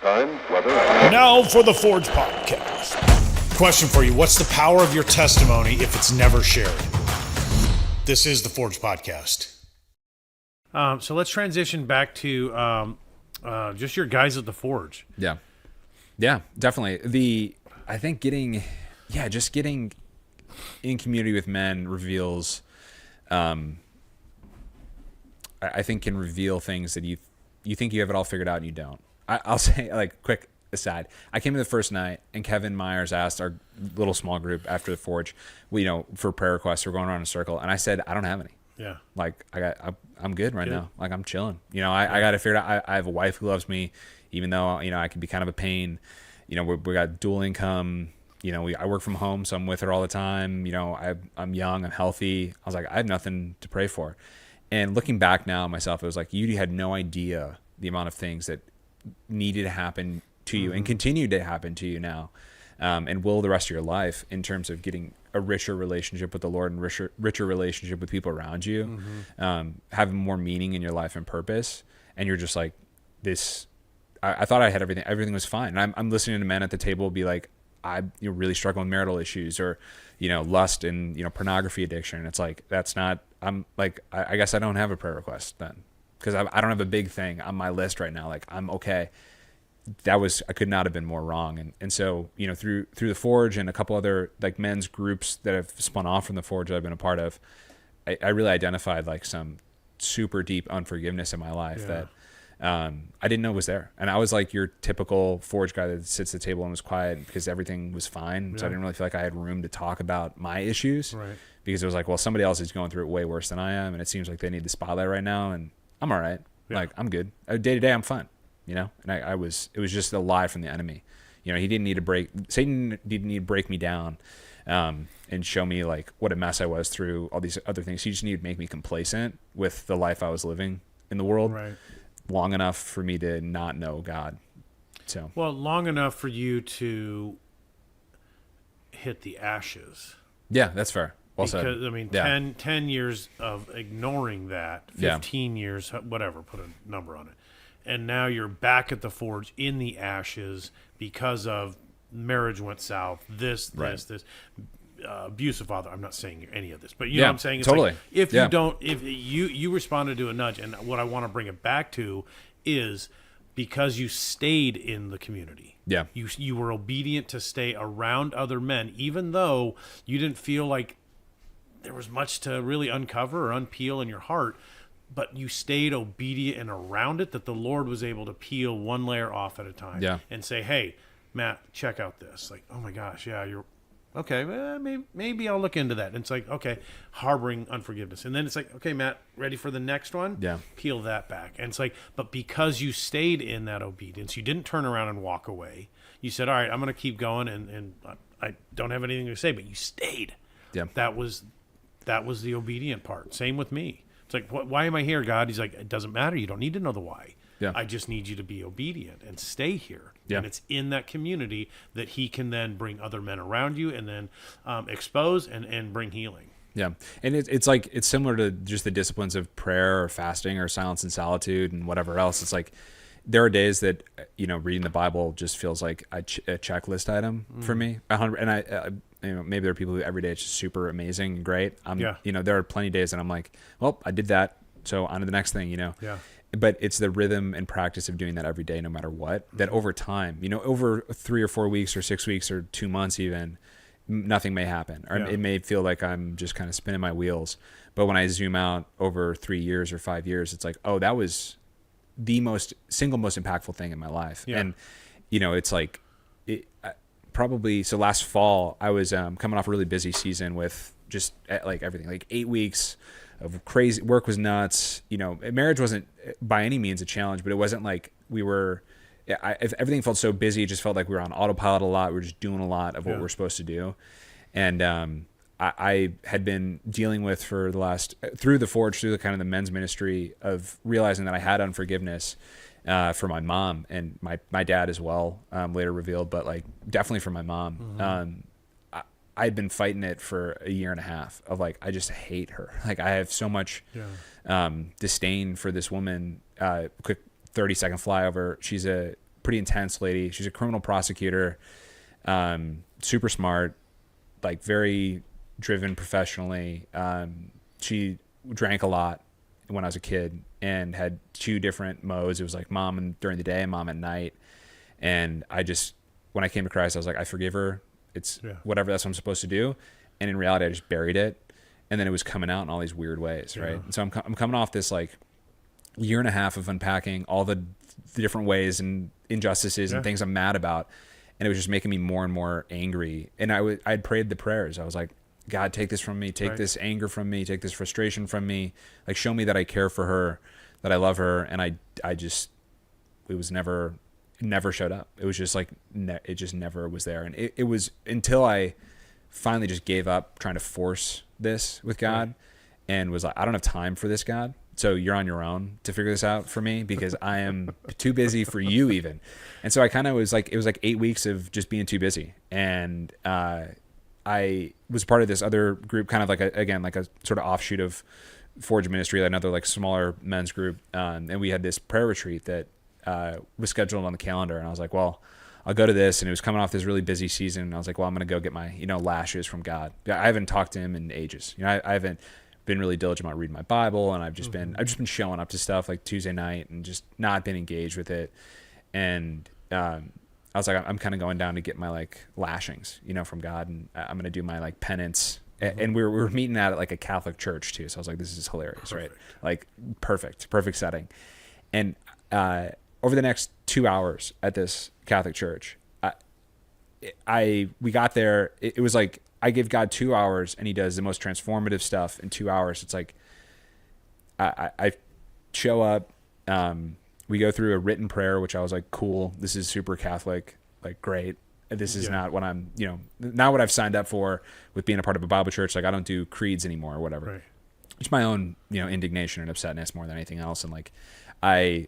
time, weather. Now for the Forge Podcast. Question for you. What's the power of your testimony if it's never shared? This is the Forge Podcast. So let's transition back to just your guys at the Forge. Yeah, definitely. I think getting in community with men reveals, I think can reveal things that you think you have it all figured out and you don't. I'll say, like, quick aside, I came in the first night and Kevin Myers asked our little small group after the Forge, for prayer requests, we're going around in a circle, and I said, I don't have any. Yeah. Like, I'm good right now. Like, I'm chilling. I got to figure it out. I have a wife who loves me, even though, I can be kind of a pain. We got dual income. I work from home, so I'm with her all the time. I'm young, I'm healthy. I was like, I have nothing to pray for. And looking back now myself, it was like, you had no idea the amount of things that needed to happen to you and continue to happen to you now, and will the rest of your life, in terms of getting a richer relationship with the Lord and richer relationship with people around you, having more meaning in your life and purpose. And you're just like, this, I thought I had everything was fine. And I'm listening to men at the table be like, I'm really struggling with marital issues, or lust and pornography addiction. It's like, that's not, I'm like, I guess I don't have a prayer request then, because I don't have a big thing on my list right now. Like, I'm okay. I could not have been more wrong. And so, through the Forge and a couple other like men's groups that have spun off from the Forge that I've been a part of, I really identified like some super deep unforgiveness in my life that I didn't know was there. And I was like your typical Forge guy that sits at the table and was quiet because everything was fine. So I didn't really feel like I had room to talk about my issues, because it was like, well, somebody else is going through it way worse than I am, and it seems like they need the spotlight right now, and I'm all right. Like, I'm good. Day to day, I'm fine. And it was just a lie from the enemy. Satan didn't need to break me down, and show me like what a mess I was through all these other things. He just needed to make me complacent with the life I was living in the world, long enough for me to not know God. So, well, long enough for you to hit the ashes. Yeah, that's fair. Well said. Because, I mean, 10 years of ignoring that, 15 years, whatever, put a number on it. And now you're back at the Forge in the ashes because of marriage went south, this, abusive father. I'm not saying any of this, but you know what I'm saying? It's totally. Like, if you responded to a nudge, and what I want to bring it back to is because you stayed in the community. Yeah. You were obedient to stay around other men, even though you didn't feel like there was much to really uncover or unpeel in your heart. But you stayed obedient and around it, that the Lord was able to peel one layer off at a time and say, hey, Matt, check out this. Like, oh my gosh, yeah, you're okay. Maybe I'll look into that. And it's like, okay, harboring unforgiveness. And then it's like, okay, Matt, ready for the next one? Yeah. Peel that back. And it's like, but because you stayed in that obedience, you didn't turn around and walk away. You said, all right, I'm going to keep going, and I don't have anything to say, but you stayed. Yeah. That was the obedient part. Same with me. It's like, why am I here, God? He's like, it doesn't matter. You don't need to know the why. Yeah. I just need you to be obedient and stay here. Yeah. And it's in that community that he can then bring other men around you and then expose and bring healing. Yeah. And it's like, it's similar to just the disciplines of prayer or fasting or silence and solitude and whatever else. It's like, there are days that, reading the Bible just feels like a checklist item for me. And maybe there are people who every day it's just super amazing and great. There are plenty of days that I'm like, well, I did that, so on to the next thing, Yeah. But it's the rhythm and practice of doing that every day, no matter what, that over time, over 3 or 4 weeks or 6 weeks or 2 months even, nothing may happen. Or it may feel like I'm just kind of spinning my wheels. But when I zoom out over 3 years or 5 years, it's like, oh, that was the single most impactful thing in my life. Yeah. And, it's like, probably, so last fall, I was coming off a really busy season with just like everything, like 8 weeks of crazy work was nuts. Marriage wasn't by any means a challenge, but it wasn't like everything felt so busy. It just felt like we were on autopilot a lot. We were just doing a lot of what we're supposed to do. And I had been dealing with through the Forge, through the kind of the men's ministry, of realizing that I had unforgiveness for my mom and my dad as well, later revealed, but like definitely for my mom. I'd been fighting it for a year and a half of like, I just hate her. Like, I have so much disdain for this woman. Quick 30-second flyover. She's a pretty intense lady. She's a criminal prosecutor, super smart, like very driven professionally. She drank a lot when I was a kid and had 2 different modes. It was like mom during the day and mom at night. And when I came to Christ, I was like, I forgive her. It's whatever, that's what I'm supposed to do. And in reality, I just buried it. And then it was coming out in all these weird ways, right? And so I'm coming off this like year and a half of unpacking all the different ways and injustices and things I'm mad about. And it was just making me more and more angry. And I'd prayed the prayers. I was like, God, take this from me. Take this anger from me. Take this frustration from me. Like, show me that I care for her, that I love her. And it was never showed up. It was just like, it just never was there. And it was until I finally just gave up trying to force this with God and was like, I don't have time for this, God. So you're on your own to figure this out for me because I am too busy for you even. And so I kind of was like, it was like 8 weeks of just being too busy. And I was part of this other group, kind of like a sort of offshoot of Forge Ministry, another like smaller men's group. And we had this prayer retreat that was scheduled on the calendar. And I was like, well, I'll go to this. And it was coming off this really busy season. And I was like, well, I'm going to go get my, lashes from God. I haven't talked to him in ages. I haven't been really diligent about reading my Bible. And I've just been showing up to stuff like Tuesday night and just not been engaged with it. And, I was like, I'm kind of going down to get my like lashings, from God. And I'm going to do my like penance. And we were meeting at like a Catholic church too. So I was like, this is hilarious, right? Like perfect setting. And, over the next 2 hours at this Catholic church, we got there. It was like I give God 2 hours, and He does the most transformative stuff in 2 hours. It's like I show up. We go through a written prayer, which I was like, cool. This is super Catholic. Like, great. This is not what I'm, not what I've signed up for with being a part of a Bible church. Like, I don't do creeds anymore or whatever. Right. It's my own, indignation and upsetness more than anything else. And like,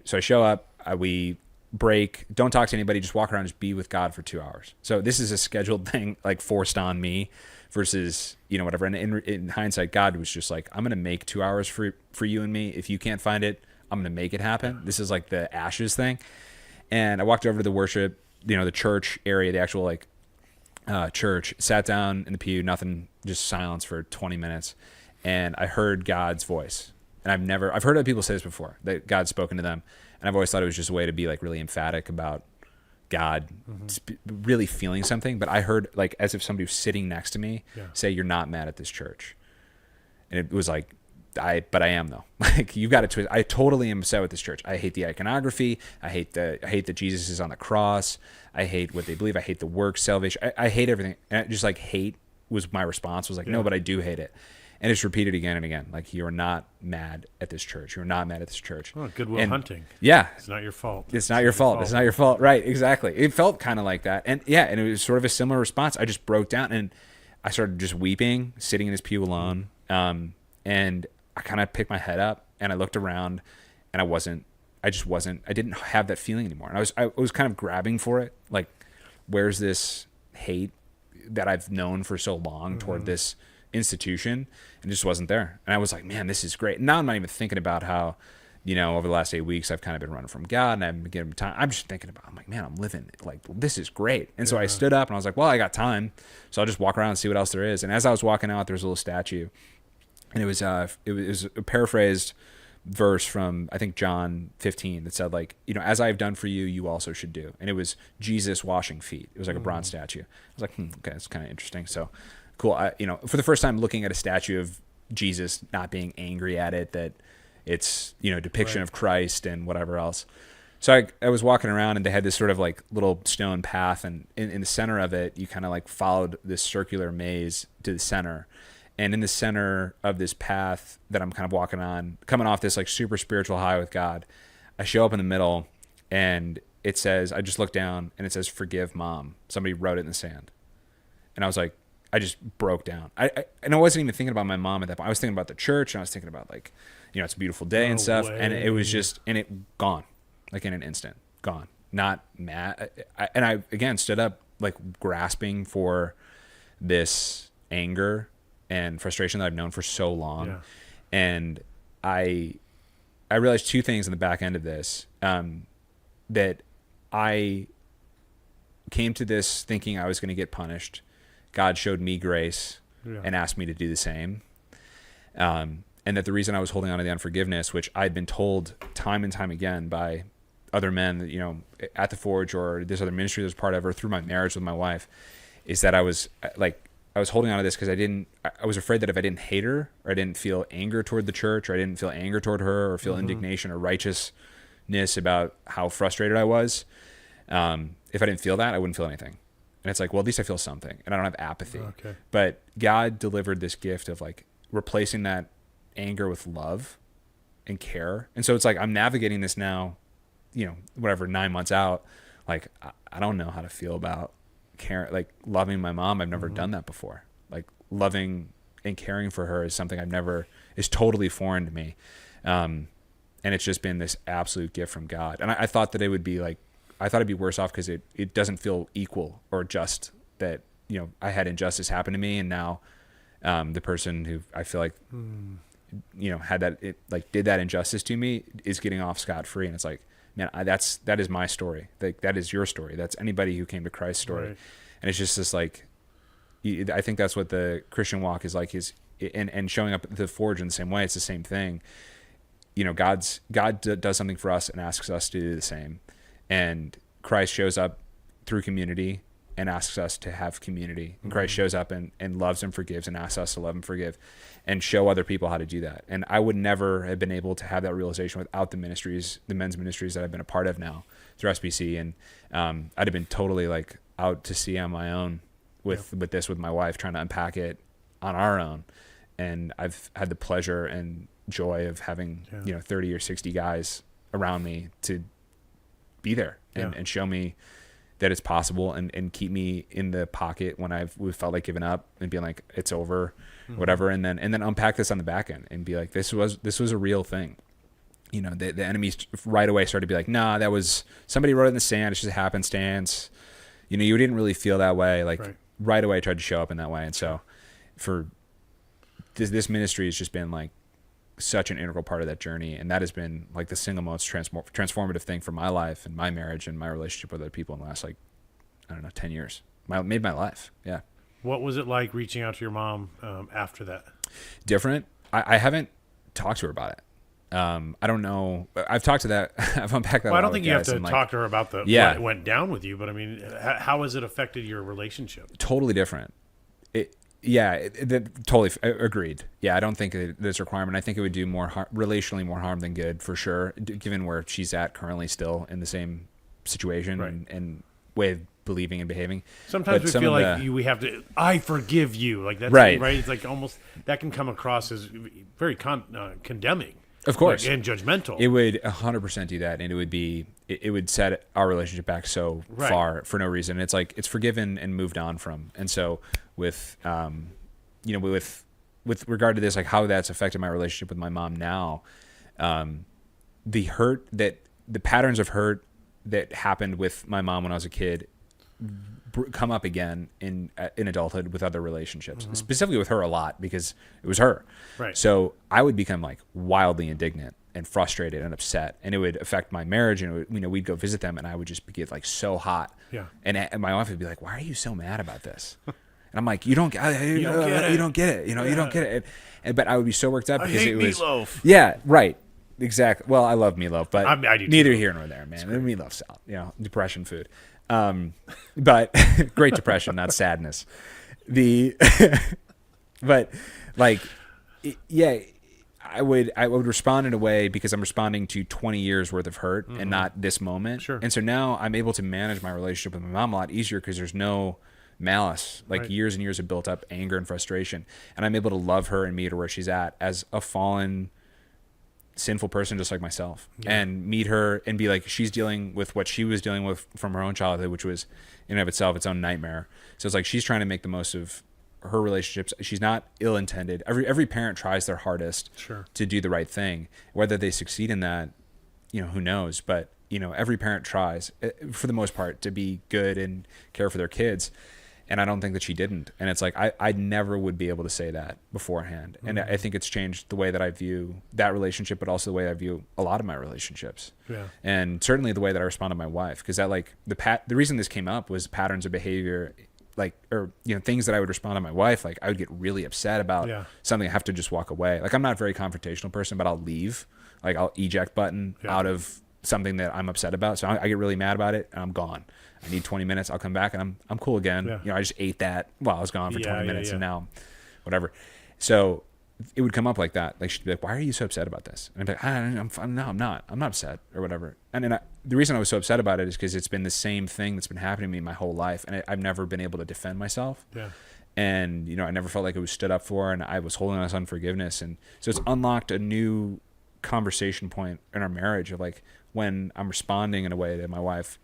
so I show up. We break, don't talk to anybody, just walk around, just be with God for 2 hours. So this is a scheduled thing, like forced on me versus, whatever. And in hindsight, God was just like, I'm going to make 2 hours for you and me. If you can't find it, I'm going to make it happen. This is like the ashes thing. And I walked over to the worship, the church area, the actual like church, sat down in the pew, nothing, just silence for 20 minutes. And I heard God's voice. And I've heard other people say this before, that God's spoken to them. And I've always thought it was just a way to be like really emphatic about God really feeling something. But I heard like as if somebody was sitting next to me say, you're not mad at this church. And it was like, but I am though. Like, you've got to twist. I totally am upset with this church. I hate the iconography. I hate that Jesus is on the cross. I hate what they believe. I hate the work salvation. I hate everything. And just like hate was my response, was like, no, but I do hate it. And it's repeated again and again. Like, you're not mad at this church. You're not mad at this church. Oh, Goodwill Hunting. Yeah. It's not your fault. It's not your fault. It's not your fault. Right. Exactly. It felt kind of like that. And and it was sort of a similar response. I just broke down and I started just weeping, sitting in this pew alone. And I kind of picked my head up and I looked around and I didn't have that feeling anymore. And I was kind of grabbing for it. Like, where's this hate that I've known for so long toward this institution? And it just wasn't there. And I was like, man, this is great. And now I'm not even thinking about how, over the last 8 weeks, I've kind of been running from God and I haven't been giving him time. I'm just thinking about, I'm like, man, I'm living like, this is great. And so I stood up and I was like, well, I got time. So I'll just walk around and see what else there is. And as I was walking out, there was a little statue. And it was a paraphrased verse from, I think, John 15 that said, like, as I have done for you, you also should do. And it was Jesus washing feet. It was like a bronze statue. I was like, okay, that's kind of interesting. So cool. For the first time looking at a statue of Jesus, not being angry at it, that it's, depiction of Christ and whatever else. So I was walking around and they had this sort of like little stone path. And in the center of it, you kind of like followed this circular maze to the center. And in the center of this path that I'm kind of walking on, coming off this like super spiritual high with God, I show up in the middle and it says, I just look down and it says, forgive mom. Somebody wrote it in the sand. And I was like, I just broke down. And I wasn't even thinking about my mom at that point. I was thinking about the church and I was thinking about like, it's a beautiful day and stuff. And it was just, and it gone, like in an instant, gone, not mad. And I, again, stood up like grasping for this anger and frustration that I've known for so long. Yeah. And I realized two things in the back end of this, that I came to this thinking I was going to get punished. God showed me grace and asked me to do the same. And that the reason I was holding on to the unforgiveness, which I'd been told time and time again by other men, that, you know, at the Forge or this other ministry that I was part of, or through my marriage with my wife, is that I was holding on to this because I was afraid that if I didn't hate her, or I didn't feel anger toward the church, or I didn't feel anger toward her, or feel indignation or righteousness about how frustrated I was, if I didn't feel that, I wouldn't feel anything. And it's like, well, at least I feel something, and I don't have apathy. Okay. But God delivered this gift of like replacing that anger with love and care. And so it's like, I'm navigating this now, you know, whatever, 9 months out, like, I don't know how to feel about care, like loving my mom. I've never done that before. Like loving and caring for her is something is totally foreign to me. And it's just been this absolute gift from God. And I thought that it would be like, I thought it'd be worse off because it doesn't feel equal or just that, you know, I had injustice happen to me. And now, the person who I feel like, you know, did that injustice to me is getting off scot-free. And it's like, man, that is my story. Like, that is your story. That's anybody who came to Christ's story. Right. And it's just this, like, I think that's what the Christian walk is like, and showing up at the Forge in the same way. It's the same thing. You know, God does something for us and asks us to do the same. And Christ shows up through community and asks us to have community. And Christ shows up and loves and forgives and asks us to love and forgive and show other people how to do that. And I would never have been able to have that realization without the men's ministries that I've been a part of now through SBC. And I'd have been totally like out to sea on my own with my wife, trying to unpack it on our own. And I've had the pleasure and joy of having, 30 or 60 guys around me to be there and show me that it's possible, and keep me in the pocket when we felt like giving up and being like, it's over, whatever. And then unpack this on the back end and be like, this was a real thing. You know, the enemies right away started to be like, nah, that was somebody wrote it in the sand. It's just a happenstance. You know, you didn't really feel that way. Like right away I tried to show up in that way. And so for this ministry has just been like such an integral part of that journey. And that has been like the single most transformative thing for my life and my marriage and my relationship with other people in the last, like, I don't know, 10 years. Made my life. Yeah. What was it like reaching out to your mom after that? Different. I haven't talked to her about it. I don't know. I've talked to that. I've unpacked that. Well, I don't think you have to talk to her about what went down with you, but I mean, how has it affected your relationship? Totally different. Totally agreed. Yeah, I don't think there's a requirement. I think it would do relationally more harm than good, for sure, given where she's at currently, still in the same situation and way of believing and behaving. Sometimes we feel like we have to, I forgive you. Like that's right. It's like almost, that can come across as very condemning. Of course. And judgmental. It would 100% do that. And it would set our relationship back so far for no reason. It's like, it's forgiven and moved on from. And so with regard to this, like how that's affected my relationship with my mom now, the patterns of hurt that happened with my mom when I was a kid come up again in adulthood with other relationships, specifically with her a lot because it was her. Right. So I would become like wildly indignant and frustrated and upset, and it would affect my marriage. And we'd go visit them, and I would just get like so hot. Yeah. And my wife would be like, "Why are you so mad about this?" And I'm like, "You don't get it. You don't get it. You don't get it." But I would be so worked up because it was meatloaf. Yeah. Right. Exactly. Well, I love meatloaf, but I do neither here nor there, man. Meatloaf's out. Depression food. But Great Depression, not sadness. But like, I would respond in a way because I'm responding to 20 years worth of hurt and not this moment. Sure. And so now I'm able to manage my relationship with my mom a lot easier because there's no malice, like years and years of built up anger and frustration. And I'm able to love her and meet her where she's at as a fallen, sinful person just like myself, and meet her and be like, she's dealing with what she was dealing with from her own childhood, which was in and of itself its own nightmare. So it's like she's trying to make the most of her relationships. She's not ill-intended. Every parent tries their hardest to do the right thing. Whether they succeed in that, who knows? But every parent tries for the most part to be good and care for their kids. And I don't think that she didn't. And it's like, I never would be able to say that beforehand. And I think it's changed the way that I view that relationship, but also the way I view a lot of my relationships. Yeah. And certainly the way that I respond to my wife. Because that, like, the reason this came up was patterns of behavior, like, or, you know, things that I would respond to my wife. Like, I would get really upset about something. I have to just walk away. Like, I'm not a very confrontational person, but I'll leave. Like, I'll eject button out of something that I'm upset about. So I get really mad about it and I'm gone. I need 20 minutes. I'll come back and I'm cool again. Yeah. You know, I just ate that while I was gone for 20 minutes and now whatever. So it would come up like that. Like, she'd be like, why are you so upset about this? And I'd be like, I'm not upset or whatever. And then the reason I was so upset about it is because it's been the same thing that's been happening to me my whole life. And I've never been able to defend myself. Yeah. And, you know, I never felt like it was stood up for, and I was holding on to unforgiveness. And so it's unlocked a new conversation point in our marriage of, like, when I'm responding in a way to my wife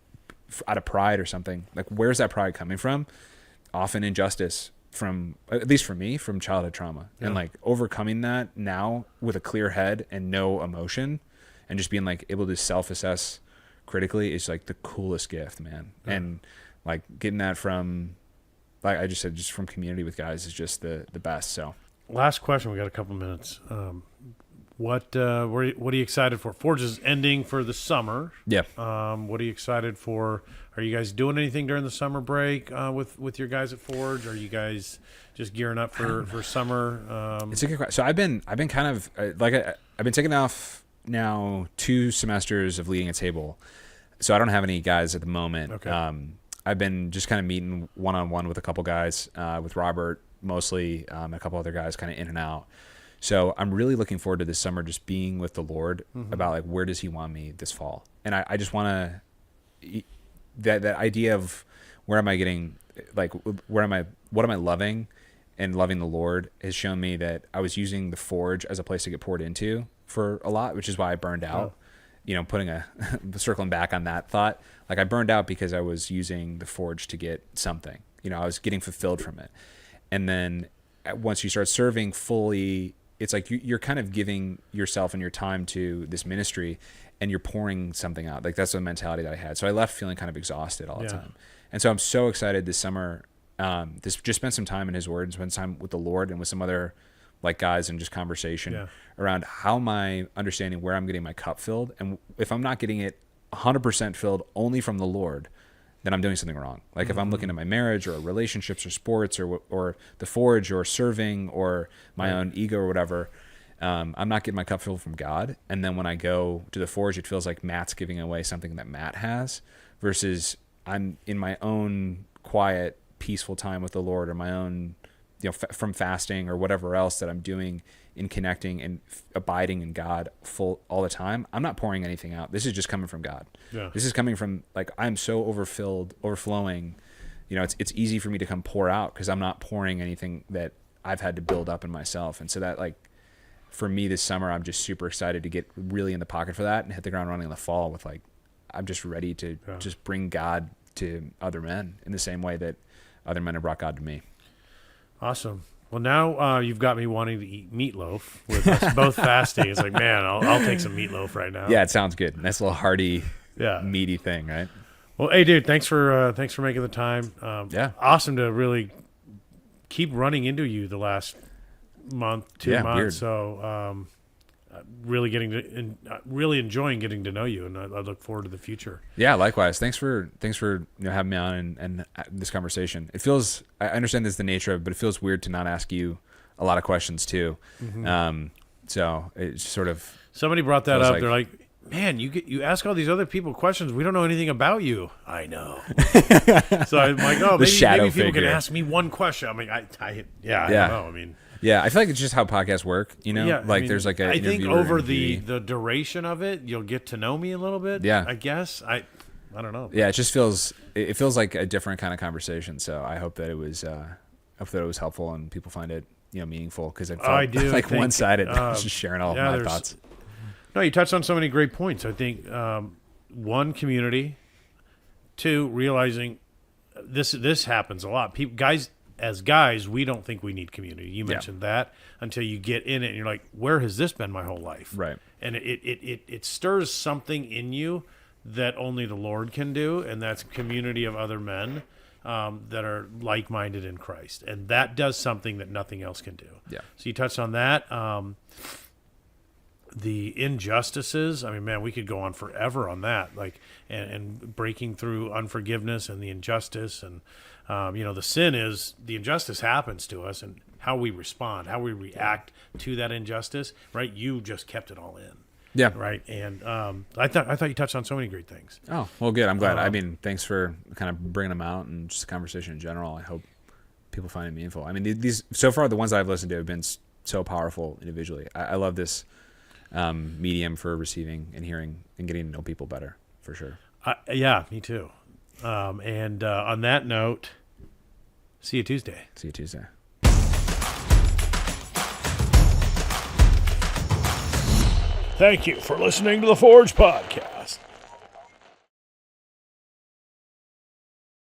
out of pride or something, like, where's that pride coming from? Often injustice from, at least for me, from childhood trauma. And, like, overcoming that now with a clear head and no emotion and just being, like, able to self-assess critically is, like, the coolest gift, man. And, like, getting that from, like I just said, just from community with guys is just the best. So last question, we got a couple minutes. What are you excited for? Forge is ending for the summer. Yeah. What are you excited for? Are you guys doing anything during the summer break with your guys at Forge? Are you guys just gearing up for summer? It's a good question. So I've been kind of I've been taking off now 2 semesters of leading a table. So I don't have any guys at the moment. Okay. I've been just kind of meeting one-on-one with a couple guys, with Robert mostly, a couple other guys kind of in and out. So I'm really looking forward to this summer just being with the Lord about, like, where does he want me this fall? And I just want to, that idea of where am I getting, like, what am I loving, and loving the Lord has shown me that I was using the Forge as a place to get poured into for a lot, which is why I burned out. You know, circling back on that thought, like, I burned out because I was using the Forge to get something, you know, I was getting fulfilled from it. And then once you start serving fully, it's like you're kind of giving yourself and your time to this ministry, and you're pouring something out. Like, that's the mentality that I had. So I left feeling kind of exhausted all the time. And so I'm so excited this summer, just spend some time in his word and spend time with the Lord and with some other, like, guys, and just conversation around how am I understanding where I'm getting my cup filled. And if I'm not getting it 100% filled only from the Lord, then I'm doing something wrong. Like, if I'm looking at my marriage or relationships or sports or the Forge or serving or my own ego or whatever, I'm not getting my cup filled from God. And then when I go to the Forge, it feels like Matt's giving away something that Matt has, versus I'm in my own quiet, peaceful time with the Lord, or my own, you know, from fasting or whatever else that I'm doing in connecting and abiding in God full all the time. I'm not pouring anything out. This is just coming from God. Yeah. This is coming from, like, I'm so overflowing. You know, it's easy for me to come pour out because I'm not pouring anything that I've had to build up in myself. And so that, like, for me this summer, I'm just super excited to get really in the pocket for that and hit the ground running in the fall with, like, I'm just ready to just bring God to other men in the same way that other men have brought God to me. Awesome. Well, now you've got me wanting to eat meatloaf with us both fasting. It's like, man, I'll take some meatloaf right now. Yeah, it sounds good. Nice little hearty, meaty thing, right? Well, hey, dude, thanks for making the time. Awesome to really keep running into you the last month, 2 months. Weird. So, really really enjoying getting to know you, and I look forward to the future. Yeah, likewise. Thanks for having me on and this conversation. It feels, I understand this is the nature of it, but it feels weird to not ask you a lot of questions too. So it's sort of, somebody brought that up. Like, they're like, man, you ask all these other people questions. We don't know anything about you. I know. So I'm like, oh, maybe people can ask me one question. I mean, I don't know. I mean. Yeah, I feel like it's just how podcasts work, you know? Yeah, like, I mean, there's like a I think over the duration of it, you'll get to know me a little bit. Yeah. I guess. I don't know. Yeah, it feels like a different kind of conversation. So I hope that it was helpful and people find it, you know, meaningful, because I felt like one-sided. Just sharing all of my thoughts. No, you touched on so many great points. I think 1, community. 2, realizing this happens a lot. As guys, we don't think we need community. You mentioned that until you get in it and you're like, where has this been my whole life? Right. And it stirs something in you that only the Lord can do, and that's community of other men. that are like-minded in Christ, and that does something that nothing else can do. Yeah. So you touched on that. The injustices. I mean, man, we could go on forever on that. Like, and breaking through unforgiveness and the injustice, and the sin is the injustice happens to us, and how we respond, how we react to that injustice. Right? You just kept it all in. Yeah. Right. And I thought you touched on so many great things. Oh, well, good. I'm glad. I mean, thanks for kind of bringing them out and just the conversation in general. I hope people find it meaningful. I mean, these so far, the ones I've listened to have been so powerful individually. I love this medium for receiving and hearing and getting to know people better, for sure. Yeah, me too. And on that note, see you Tuesday. See you Tuesday. Thank you for listening to the Forge Podcast.